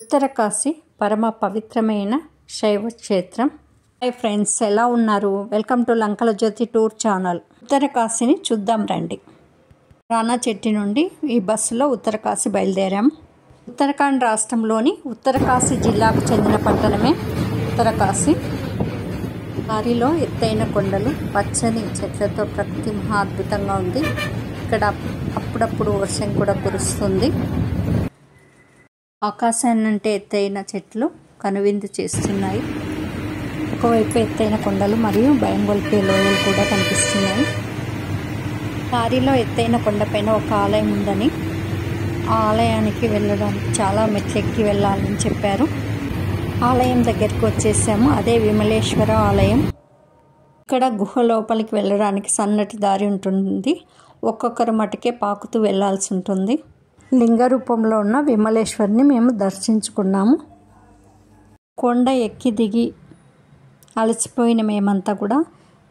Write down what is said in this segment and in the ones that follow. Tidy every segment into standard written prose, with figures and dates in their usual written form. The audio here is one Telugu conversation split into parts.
ఉత్తరకాశీ పరమ పవిత్రమైన శైవ క్షేత్రం. హాయ్ ఫ్రెండ్స్, ఎలా ఉన్నారు? Welcome to Lankala Jyothi tour channel. ఉత్తరకాశీని చూద్దాం రండి. రాణాచెట్టి నుండి ఈ బస్సులో ఉత్తరకాశీ బయలుదేరాం. ఉత్తరాఖండ్ రాష్ట్రంలోని ఉత్తరకాశీ జిల్లాకు చెందిన పట్టణమే ఉత్తరకాశీ. దారిలో ఎత్తైన కొండలు, పచ్చని చెట్లతో ప్రకృతి మహా అద్భుతంగా ఉంది. ఇక్కడ అప్పుడప్పుడు వర్షం కూడా కురుస్తుంది. ఆకాశాన్నంటే ఎత్తైన చెట్లు కనువిందు చేస్తున్నాయి. ఒకవైపు ఎత్తైన కొండలు మరియు భయం గొల్పే లోయలు కూడా కనిపిస్తున్నాయి. దారిలో ఎత్తైన కొండపైన ఒక ఆలయం ఉందని, ఆ ఆలయానికి వెళ్ళడానికి చాలా మెట్లెక్కి వెళ్ళాలని చెప్పారు. ఆలయం దగ్గరికి వచ్చేసాము. అదే విమలేశ్వర ఆలయం. ఇక్కడ గుహ లోపలికి వెళ్ళడానికి సన్నటి దారి ఉంటుంది. ఒక్కొక్కరు మటుకే పాకుతూ వెళ్ళాల్సి ఉంటుంది. లింగ రూపంలో ఉన్న విమలేశ్వరిని మేము దర్శించుకున్నాము. కొండ ఎక్కి దిగి అలసిపోయిన మేమంతా కూడా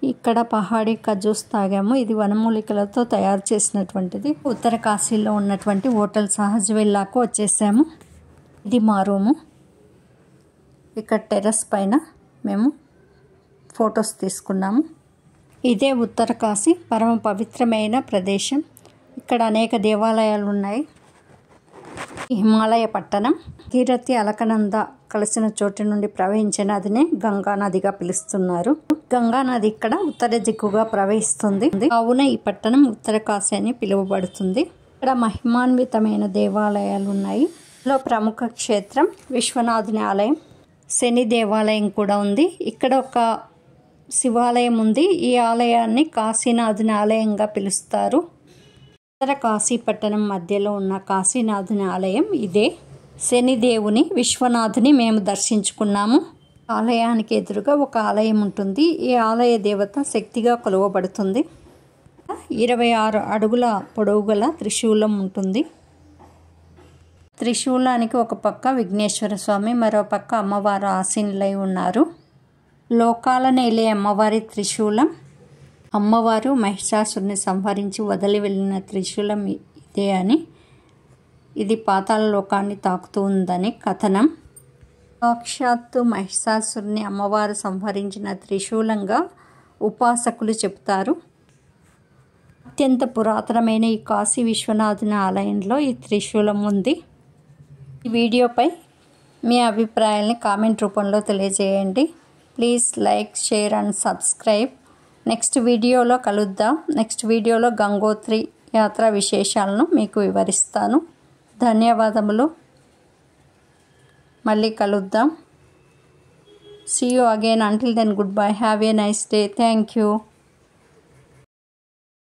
ఇక్కడ పహాడీ ఖజూస్ తాగాము. ఇది వనమూలికలతో తయారు చేసినటువంటిది. ఉత్తరకాశీలో ఉన్నటువంటి హోటల్ సహజ్ విల్లాకు వచ్చేసాము. ఇది మా రూము. ఇక్కడ టెర్రస్ పైన మేము ఫొటోస్ తీసుకున్నాము. ఇదే ఉత్తరకాశీ పరమ పవిత్రమైన ప్రదేశం. ఇక్కడ అనేక దేవాలయాలు ఉన్నాయి. హిమాలయ పట్టణం. కీరతి అలకనంద కలిసిన చోటు నుండి ప్రవహించే నదిని గంగా నదిగా పిలుస్తున్నారు. గంగా నది ఇక్కడ ఉత్తర దిక్కుగా ప్రవహిస్తుంది. కావున ఈ పట్టణం ఉత్తరకాశీ అని పిలువబడుతుంది. ఇక్కడ మహిమాన్వితమైన దేవాలయాలు ఉన్నాయి. ఇందులో ప్రముఖ క్షేత్రం విశ్వనాథుని ఆలయం, శని దేవాలయం కూడా ఉంది. ఇక్కడ ఒక శివాలయం ఉంది. ఈ ఆలయాన్ని కాశీనాథుని ఆలయంగా పిలుస్తారు. ఉత్తర కాశీ పట్టణం మధ్యలో ఉన్న కాశీనాథుని ఆలయం ఇదే. శనిదేవుని, విశ్వనాథుని మేము దర్శించుకున్నాము. ఆలయానికి ఎదురుగా ఒక ఆలయం ఉంటుంది. ఈ ఆలయ దేవత శక్తిగా కొలువబడుతుంది. 26 అడుగుల పొడవు గల త్రిశూలం ఉంటుంది. త్రిశూలానికి ఒక పక్క విఘ్నేశ్వర స్వామి, మరో పక్క అమ్మవారు ఆసీనులై ఉన్నారు. లోకాల నేలే అమ్మవారి త్రిశూలం. అమ్మవారు మహిషాసురుని సంహరించి వదిలి వెళ్ళిన త్రిశూలం ఇదే అని, ఇది పాతాళ లోకాన్ని తాకుతూ ఉందని కథనం. సాక్షాత్తు మహిషాసురుని అమ్మవారు సంహరించిన త్రిశూలంగా ఉపాసకులు చెబుతారు. అత్యంత పురాతనమైన ఈ కాశీ విశ్వనాథుని ఆలయంలో ఈ త్రిశూలం ఉంది. ఈ వీడియోపై మీ అభిప్రాయాల్ని కామెంట్ రూపంలో తెలియజేయండి. Please like, share and subscribe. Next వీడియోలో కలుద్దాం. నెక్స్ట్ వీడియోలో గంగోత్రి యాత్ర విశేషాలను మీకు వివరిస్తాను. ధన్యవాదములు. మళ్ళీ కలుద్దాం. See you again. Until then, goodbye. Have a nice day. Thank you.